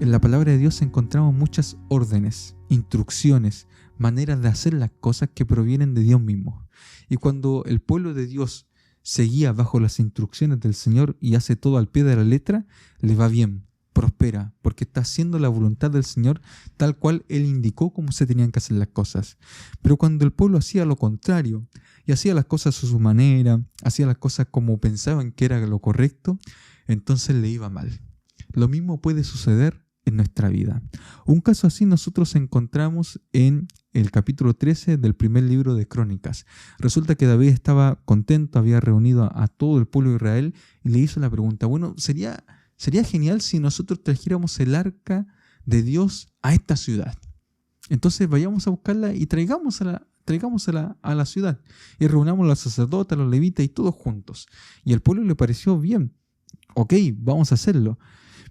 En la palabra de Dios encontramos muchas órdenes, instrucciones, maneras de hacer las cosas que provienen de Dios mismo. Y cuando el pueblo de Dios se guía bajo las instrucciones del Señor y hace todo al pie de la letra, le va bien, prospera, porque está haciendo la voluntad del Señor tal cual Él indicó cómo se tenían que hacer las cosas. Pero cuando el pueblo hacía lo contrario y hacía las cosas a su manera, hacía las cosas como pensaban que era lo correcto, entonces le iba mal. Lo mismo puede suceder en nuestra vida. Un caso así nosotros encontramos en el capítulo 13 del primer libro de Crónicas. Resulta que David estaba contento, había reunido a todo el pueblo de Israel y le hizo la pregunta, bueno, sería genial si nosotros trajéramos el arca de Dios a esta ciudad. Entonces vayamos a buscarla y traigámosla a la ciudad y reunamos a los sacerdotes, a los levitas y todos juntos. Y al pueblo le pareció bien. Ok, vamos a hacerlo.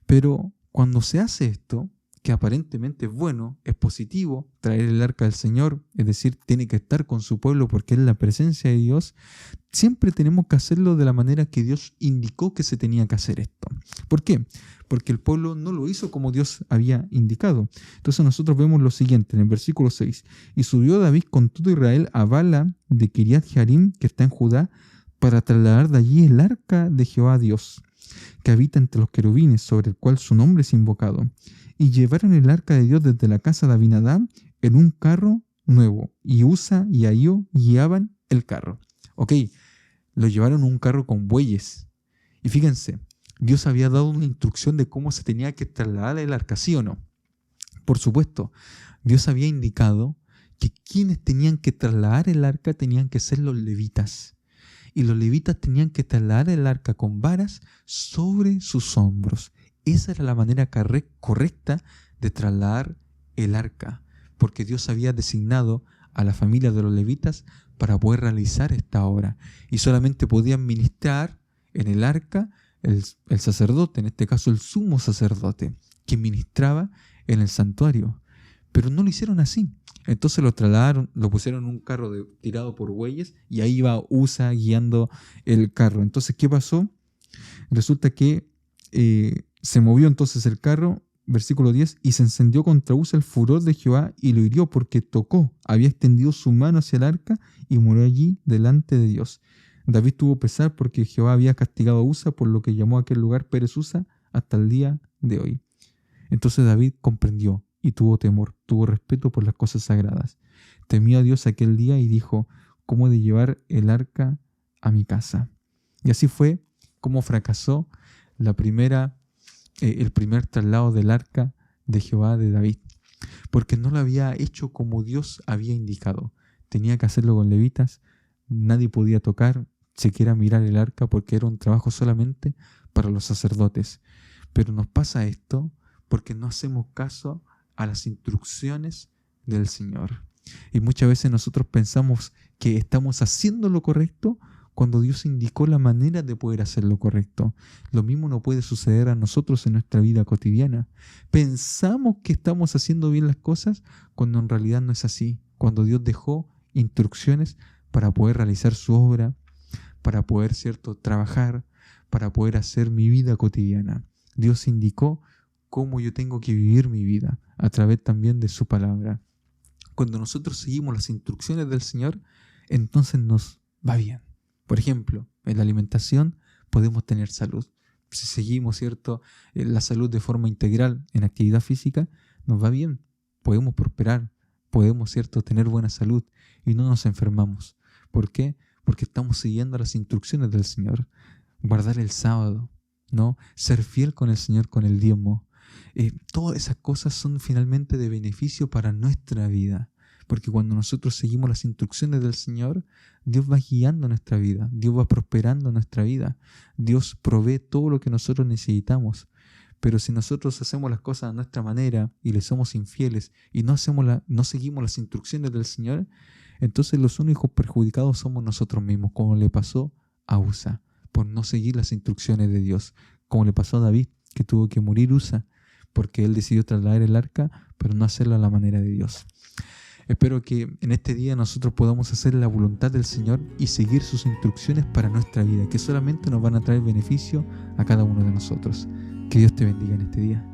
Pero cuando se hace esto, que aparentemente es bueno, es positivo, traer el arca del Señor, es decir, tiene que estar con su pueblo porque es la presencia de Dios, siempre tenemos que hacerlo de la manera que Dios indicó que se tenía que hacer esto. ¿Por qué? Porque el pueblo no lo hizo como Dios había indicado. Entonces nosotros vemos lo siguiente en el versículo 6. Y subió David con todo Israel a Bala de Kiriat Jearim, que está en Judá, para trasladar de allí el arca de Jehová Dios, que habita entre los querubines, sobre el cual su nombre es invocado. Y llevaron el arca de Dios desde la casa de Abinadab en un carro nuevo, y Usa y Ahío guiaban el carro. Ok, lo llevaron en un carro con bueyes. Y fíjense, Dios había dado una instrucción de cómo se tenía que trasladar el arca, ¿sí o no? Por supuesto, Dios había indicado que quienes tenían que trasladar el arca tenían que ser los levitas. Y los levitas tenían que trasladar el arca con varas sobre sus hombros. Esa era la manera correcta de trasladar el arca, porque Dios había designado a la familia de los levitas para poder realizar esta obra. Y solamente podían ministrar en el arca el sacerdote, en este caso el sumo sacerdote, que ministraba en el santuario. Pero no lo hicieron así. Entonces lo trasladaron, lo pusieron en un carro tirado por bueyes y ahí iba Usa guiando el carro. Entonces, ¿qué pasó? Resulta que se movió entonces el carro, versículo 10, y se encendió contra Usa el furor de Jehová y lo hirió porque tocó, había extendido su mano hacia el arca y murió allí delante de Dios. David tuvo pesar porque Jehová había castigado a Usa, por lo que llamó a aquel lugar Pérez Usa hasta el día de hoy. Entonces David comprendió y tuvo temor, tuvo respeto por las cosas sagradas. Temió a Dios aquel día y dijo, ¿cómo he de llevar el arca a mi casa? Y así fue como fracasó el primer traslado del arca de Jehová de David, porque no lo había hecho como Dios había indicado. Tenía que hacerlo con levitas, nadie podía tocar, siquiera mirar el arca, porque era un trabajo solamente para los sacerdotes. Pero nos pasa esto porque no hacemos caso a las instrucciones del Señor. Y muchas veces nosotros pensamos que estamos haciendo lo correcto cuando Dios indicó la manera de poder hacer lo correcto. Lo mismo no puede suceder a nosotros en nuestra vida cotidiana. Pensamos que estamos haciendo bien las cosas cuando en realidad no es así. Cuando Dios dejó instrucciones para poder realizar su obra, para poder, trabajar, para poder hacer mi vida cotidiana. Dios indicó cómo yo tengo que vivir mi vida a través también de su palabra. Cuando nosotros seguimos las instrucciones del Señor, entonces nos va bien. Por ejemplo, en la alimentación podemos tener salud. Si seguimos, la salud de forma integral en actividad física, nos va bien. Podemos prosperar, podemos, tener buena salud y no nos enfermamos. ¿Por qué? Porque estamos siguiendo las instrucciones del Señor. Guardar el sábado, ¿no? Ser fiel con el Señor con el diezmo. Todas esas cosas son finalmente de beneficio para nuestra vida, porque cuando nosotros seguimos las instrucciones del Señor, Dios va guiando nuestra vida, Dios va prosperando nuestra vida, Dios provee todo lo que nosotros necesitamos. Pero si nosotros hacemos las cosas a nuestra manera y le somos infieles y no seguimos las instrucciones del Señor, entonces los únicos perjudicados somos nosotros mismos, como le pasó a Usa por no seguir las instrucciones de Dios, como le pasó a David, que tuvo que morir Usa porque él decidió trasladar el arca, pero no hacerlo a la manera de Dios. Espero que en este día nosotros podamos hacer la voluntad del Señor y seguir sus instrucciones para nuestra vida, que solamente nos van a traer beneficio a cada uno de nosotros. Que Dios te bendiga en este día.